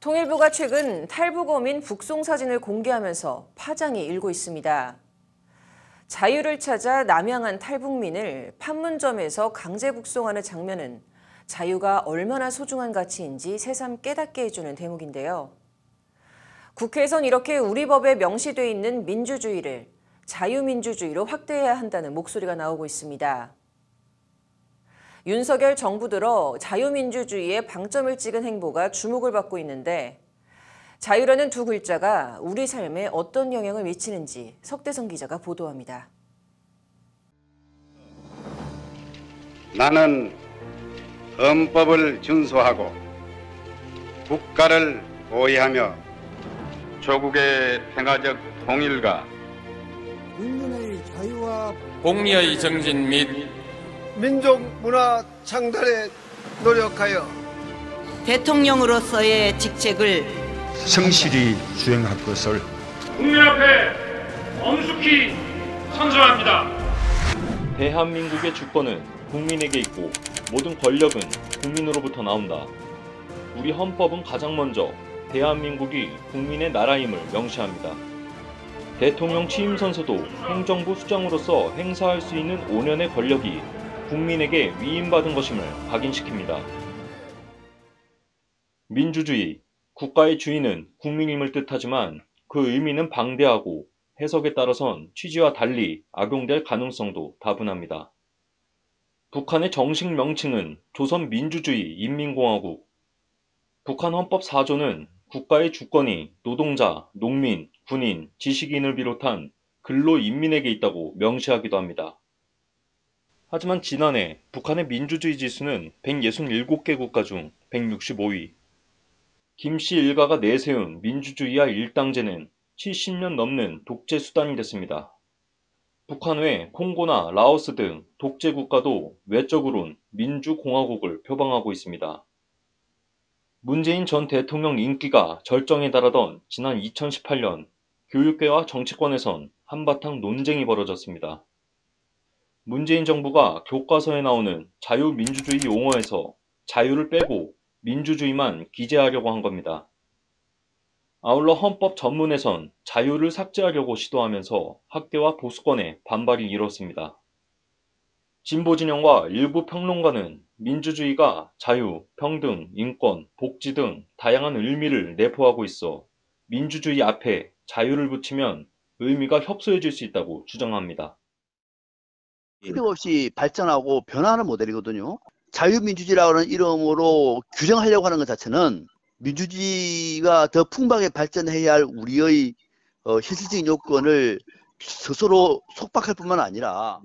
통일부가 최근 탈북어민 북송 사진을 공개하면서 파장이 일고 있습니다. 자유를 찾아 남양한 탈북민을 판문점에서 강제 북송하는 장면은 자유가 얼마나 소중한 가치인지 새삼 깨닫게 해주는 대목인데요. 국회에선 이렇게 우리 법에 명시돼 있는 민주주의를 자유민주주의로 확대해야 한다는 목소리가 나오고 있습니다. 윤석열 정부 들어 자유민주주의에 방점을 찍은 행보가 주목을 받고 있는데 자유라는 두 글자가 우리 삶에 어떤 영향을 미치는지 석대성 기자가 보도합니다. 나는 헌법을 준수하고 국가를 보위하며 조국의 평화적 통일과 국민의 자유와 공리의 정진 및 민족 문화 창달에 노력하여 대통령으로서의 직책을 성실히 수행할 것을 국민 앞에 엄숙히 선서합니다. 대한민국의 주권은 국민에게 있고 모든 권력은 국민으로부터 나온다. 우리 헌법은 가장 먼저 대한민국이 국민의 나라임을 명시합니다. 대통령 취임 선서도 행정부 수장으로서 행사할 수 있는 5년의 권력이 국민에게 위임받은 것임을 각인시킵니다. 민주주의, 국가의 주인은 국민임을 뜻하지만 그 의미는 방대하고 해석에 따라선 취지와 달리 악용될 가능성도 다분합니다. 북한의 정식 명칭은 조선민주주의 인민공화국. 북한 헌법 4조는 국가의 주권이 노동자, 농민, 군인, 지식인을 비롯한 근로인민에게 있다고 명시하기도 합니다. 하지만 지난해 북한의 민주주의 지수는 167개 국가 중 165위. 김씨 일가가 내세운 민주주의와 일당제는 70년 넘는 독재 수단이 됐습니다. 북한 외 콩고나 라오스 등 독재 국가도 외적으론 민주공화국을 표방하고 있습니다. 문재인 전 대통령 인기가 절정에 달하던 지난 2018년 교육계와 정치권에선 한바탕 논쟁이 벌어졌습니다. 문재인 정부가 교과서에 나오는 자유민주주의 용어에서 자유를 빼고 민주주의만 기재하려고 한 겁니다. 아울러 헌법 전문에선 자유를 삭제하려고 시도하면서 학계와 보수권에 반발이 일었습니다. 진보 진영과 일부 평론가는 민주주의가 자유, 평등, 인권, 복지 등 다양한 의미를 내포하고 있어 민주주의 앞에 자유를 붙이면 의미가 협소해질 수 있다고 주장합니다. 끊임없이 발전하고 변화하는 모델이거든요. 자유민주주의라는 이름으로 규정하려고 하는 것 자체는 민주주의가 더 풍부하게 발전해야 할 우리의 현실적인 요건을 스스로 속박할 뿐만 아니라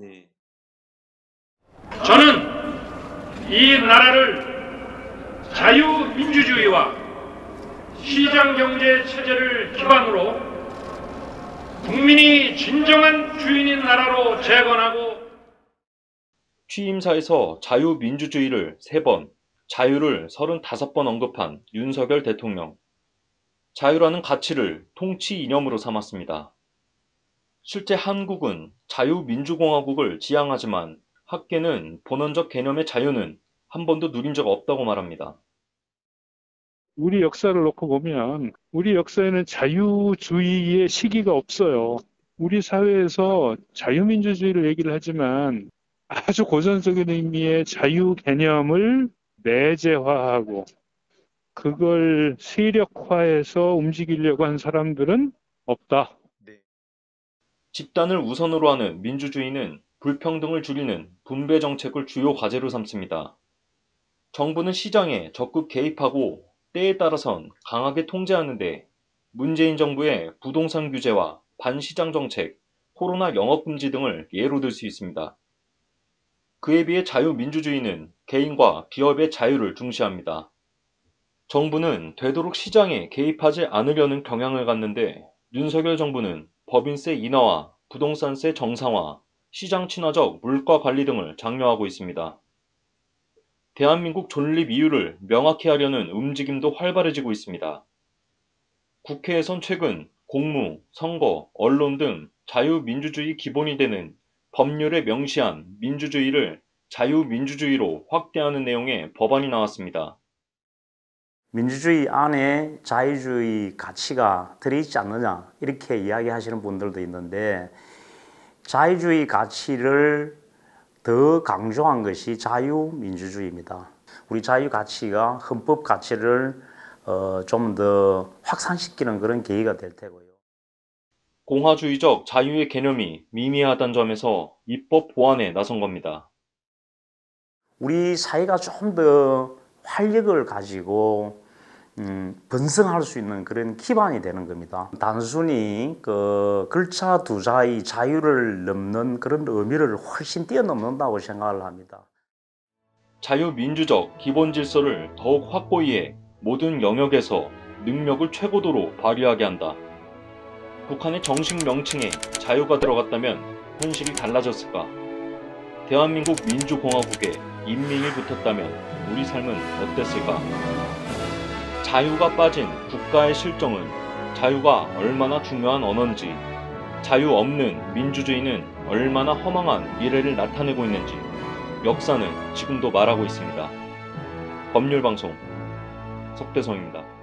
저는 이 나라를 자유민주주의와 시장경제 체제를 기반으로 국민이 진정한 주인인 나라로 재건하고 취임사에서 자유민주주의를 3번, 자유를 35번 언급한 윤석열 대통령. 자유라는 가치를 통치 이념으로 삼았습니다. 실제 한국은 자유민주공화국을 지향하지만 학계는 본원적 개념의 자유는 한 번도 누린 적 없다고 말합니다. 우리 역사를 놓고 보면 우리 역사에는 자유주의의 시기가 없어요. 우리 사회에서 자유민주주의를 얘기를 하지만 아주 고전적인 의미의 자유 개념을 내재화하고 그걸 세력화해서 움직이려고 한 사람들은 없다. 집단을 우선으로 하는 민주주의는 불평등을 줄이는 분배 정책을 주요 과제로 삼습니다. 정부는 시장에 적극 개입하고 때에 따라선 강하게 통제하는데 문재인 정부의 부동산 규제와 반시장 정책, 코로나 영업금지 등을 예로 들 수 있습니다. 그에 비해 자유민주주의는 개인과 기업의 자유를 중시합니다. 정부는 되도록 시장에 개입하지 않으려는 경향을 갖는데 윤석열 정부는 법인세 인하와 부동산세 정상화, 시장 친화적 물가 관리 등을 장려하고 있습니다. 대한민국 존립 이유를 명확히 하려는 움직임도 활발해지고 있습니다. 국회에선 최근 공무, 선거, 언론 등 자유민주주의 기본이 되는 법률에 명시한 민주주의를 자유민주주의로 확대하는 내용의 법안이 나왔습니다. 민주주의 안에 자유주의 가치가 들어있지 않느냐 이렇게 이야기하시는 분들도 있는데 자유주의 가치를 더 강조한 것이 자유민주주의입니다. 우리 자유 가치가 헌법 가치를 좀 더 확산시키는 그런 계기가 될 테고요. 공화주의적 자유의 개념이 미미하다는 점에서 입법 보완에 나선 겁니다. 우리 사회가 좀 더 활력을 가지고 번성할 수 있는 그런 기반이 되는 겁니다. 단순히 그 글자 두 자의 자유를 넘는 그런 의미를 훨씬 뛰어넘는다고 생각을 합니다. 자유민주적 기본 질서를 더욱 확고히 해 모든 영역에서 능력을 최고도로 발휘하게 한다. 북한의 정식 명칭에 자유가 들어갔다면 현실이 달라졌을까? 대한민국 민주공화국에 인민이 붙었다면 우리 삶은 어땠을까? 자유가 빠진 국가의 실정은 자유가 얼마나 중요한 언어인지, 자유 없는 민주주의는 얼마나 허망한 미래를 나타내고 있는지 역사는 지금도 말하고 있습니다. 법률방송 석대성입니다.